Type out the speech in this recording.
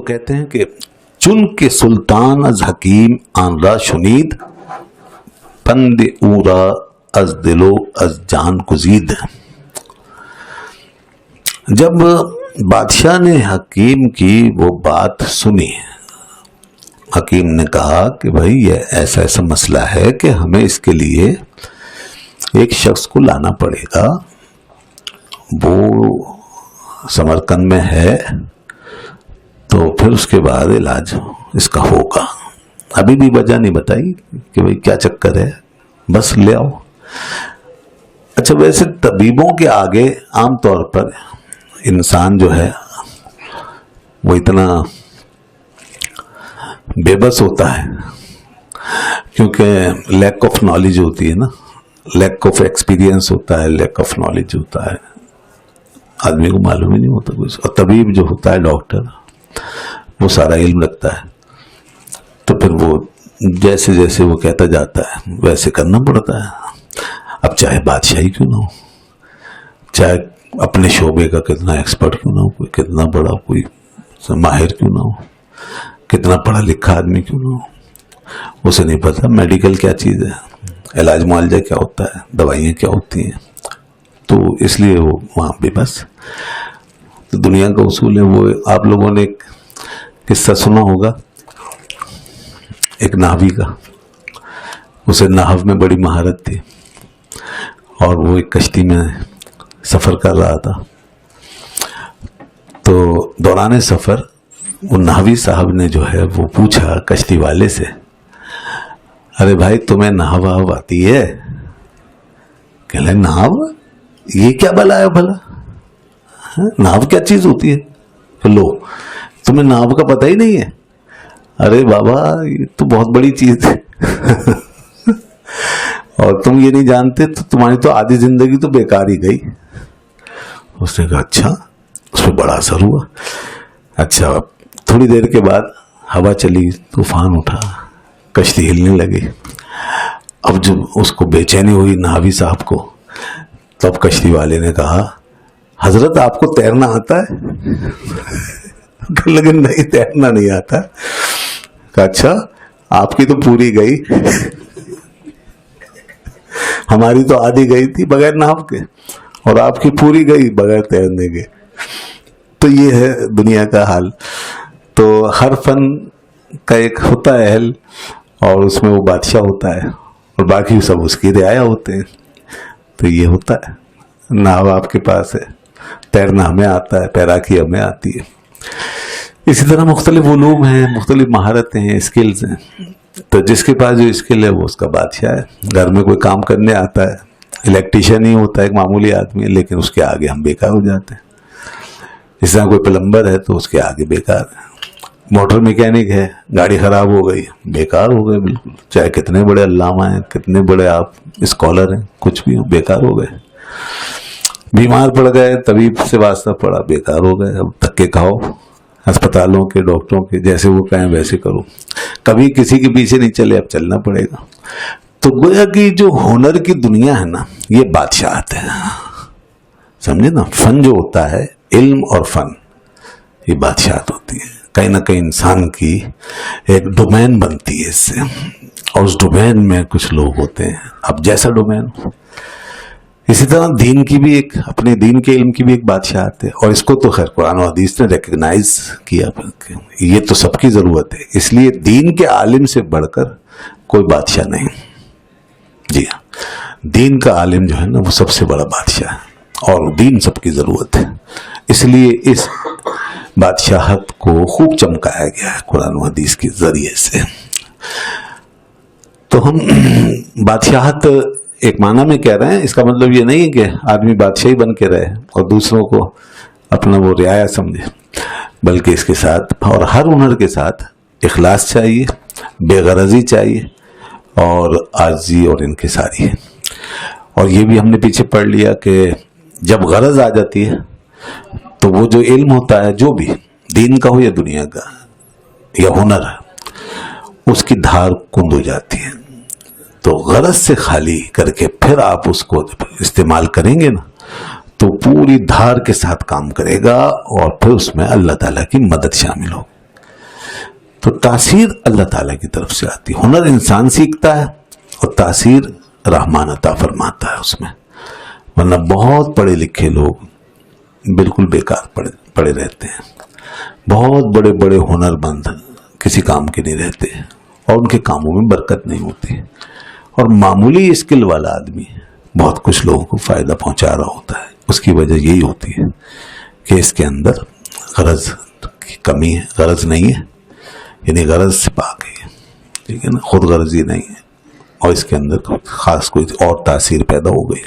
کہتے ہیں کہ چن کے سلطان از حکیم آن را شنید، پند اورا از دلو از جان گزید۔ جب بادشاہ نے حکیم کی وہ بات سنی، حکیم نے کہا کہ بھائی یہ ایسا ایسا مسئلہ ہے کہ ہمیں اس کے لیے ایک شخص کو لانا پڑے گا، وہ سمرقند میں ہے، تو پھر اس کے بعد علاج اس کا ہوگا۔ ابھی بھی وجہ نہیں بتائی کہ بھئی کیا چکر ہے، بس لے آؤ۔ اچھا، ویسے طبیبوں کے آگے عام طور پر انسان جو ہے وہ اتنا بے بس ہوتا ہے، کیونکہ لیک آف نالج ہوتی ہے نا، لیک آف ایکسپیرینس ہوتا ہے، لیک آف نالج ہوتا ہے، آدمی کو معلوم ہی نہیں ہوتا کچھ۔ اور طبیب جو ہوتا ہے، ڈاکٹر، وہ سارا علم رکھتا ہے، تو پھر وہ جیسے جیسے وہ کہتا جاتا ہے ویسے کرنا پڑتا ہے۔ اب چاہے بادشاہی کیوں نہ ہو، چاہے اپنے شعبے کا کتنا ایکسپرٹ کیوں نہ ہو، کوئی کتنا بڑا کوئی ماہر کیوں نہ ہو، کتنا پڑھا لکھا آدمی کیوں نہ ہو، اسے نہیں پتا میڈیکل کیا چیز ہے، علاج معالجہ کیا ہوتا ہے، دوائیاں کیا ہوتی ہیں، تو اس لیے وہ وہاں پہ بس تو دنیا کا اصول ہے۔ وہ آپ لوگوں نے ایک قصہ سنا ہوگا ایک نحوی کا، اسے نحو میں بڑی مہارت تھی، اور وہ ایک کشتی میں سفر کر رہا تھا، تو دوران سفر وہ نحوی صاحب نے جو ہے وہ پوچھا کشتی والے سے، ارے بھائی تمہیں نحو آتی ہے؟ کہ لیں نحو یہ کیا بلا ہے بھلا، نحو کیا چیز ہوتی ہے؟ کہ لو تمہیں نحو کا پتہ ہی نہیں ہے؟ ارے بابا یہ تو بہت بڑی چیز ہے اور تم یہ نہیں جانتے تو تمہاری تو آدھی زندگی تو بیکار ہی گئی۔ اس نے کہا اچھا، اس پہ بڑا اثر ہوا۔ اچھا، تھوڑی دیر کے بعد ہوا چلی، طوفان اٹھا، کشتی ہلنے لگی۔ اب جب اس کو بے چینی ہوئی نحوی صاحب کو، تب کشتی والے نے کہا حضرت آپ کو تیرنا آتا ہے؟ لیکن نہیں، تیرنا نہیں آتا۔ کہا اچھا، آپ کی تو پوری گئی، ہماری تو آدھی گئی تھی بغیر نحو کے، اور آپ کی پوری گئی بغیر تیرنے کے۔ تو یہ ہے دنیا کا حال۔ تو ہر فن کا ایک ہوتا ہے اہل، اور اس میں وہ بادشاہ ہوتا ہے، اور باقی سب اس کی رعایا ہوتے ہیں۔ تو یہ ہوتا ہے، نحو آپ کے پاس ہے، تیرنا ہمیں آتا ہے، پیراکی ہمیں آتی ہے۔ اسی طرح مختلف علوم ہیں، مختلف مہارتیں ہیں، اسکلز ہیں، تو جس کے پاس جو اسکل ہے وہ اس کا بادشاہ ہے۔ گھر میں کوئی کام کرنے آتا ہے، الیکٹریشین ہی ہوتا ہے ایک معمولی آدمی، لیکن اس کے آگے ہم بیکار ہو جاتے ہیں۔ جس طرح کوئی پلمبر ہے تو اس کے آگے بیکار ہے، موٹر میکینک ہے، گاڑی خراب ہو گئی، بیکار ہو گئے بالکل، چاہے کتنے بڑے علامہ ہیں، کتنے بڑے آپ اسکالر ہیں، کچھ بھی ہو، بیکار ہو گئے۔ بیمار پڑ گئے، طبیب سے واسطہ پڑا، بیکار ہو گئے۔ اب دھکے کھاؤ ہسپتالوں کے، ڈاکٹروں کے، جیسے وہ کہیں ویسے کرو، کبھی کسی کے پیچھے نہیں چلے، اب چلنا پڑے گا۔ تو گویا کہ جو ہنر کی دنیا ہے نا، یہ بادشاہت ہے، سمجھے نا۔ فن جو ہوتا ہے، علم اور فن، یہ بادشاہت ہوتی ہے۔ کہیں نہ کہیں انسان کی ایک ڈومین بنتی ہے اس سے، اور اس ڈومین میں کچھ لوگ ہوتے ہیں، اب جیسا ڈومین ہو۔ اسی طرح دین کی بھی ایک، اپنے دین کے علم کی بھی ایک بادشاہت ہے، اور اس کو تو خیر قرآن و حدیث نے ریکگنائز کیا، یہ تو سب کی ضرورت ہے۔ اس لیے دین کے عالم سے بڑھ کر کوئی بادشاہ نہیں، جی ہاں، دین کا عالم جو ہے نا وہ سب سے بڑا بادشاہ ہے، اور دین سب کی ضرورت ہے۔ اس لیے اس بادشاہت کو خوب چمکایا گیا ہے قرآن و حدیث کے ذریعے سے۔ تو ہم بادشاہت ایک معنی میں کہہ رہے ہیں، اس کا مطلب یہ نہیں کہ آدمی بادشاہی بن کے رہے اور دوسروں کو اپنا وہ رعایا سمجھے، بلکہ اس کے ساتھ اور ہر ہنر کے ساتھ اخلاص چاہیے، بے غرضی چاہیے، اور عاجزی اور انکساری ہے۔ اور یہ بھی ہم نے پیچھے پڑھ لیا کہ جب غرض آ جاتی ہے تو وہ جو علم ہوتا ہے، جو بھی دین کا ہو یا دنیا کا یا ہنر، اس کی دھار کند ہو جاتی ہے۔ تو غرض سے خالی کر کے پھر آپ اس کو استعمال کریں گے نا، تو پوری دھار کے ساتھ کام کرے گا، اور پھر اس میں اللہ تعالیٰ کی مدد شامل ہو۔ تو تاثیر اللہ تعالیٰ کی طرف سے آتی ہے. ہنر انسان سیکھتا ہے اور تاثیر رحمان عطا فرماتا ہے اس میں. ورنہ بہت پڑھے لکھے لوگ بالکل بیکار پڑے رہتے ہیں. بہت بڑے بڑے ہنر مند کسی کام کے نہیں رہتے اور ان کے کاموں میں برکت نہیں ہوتی. اور معمولی اسکل والا آدمی بہت کچھ لوگوں کو فائدہ پہنچا رہا ہوتا ہے. اس کی وجہ یہی ہوتی ہے کہ اس کے اندر غرض کی کمی ہے، غرض نہیں ہے، یعنی غرض سے پاک ہے، ٹھیک ہے نا، خود غرضی نہیں ہے، اور اس کے اندر خاص کوئی اور تاثیر پیدا ہو گئی.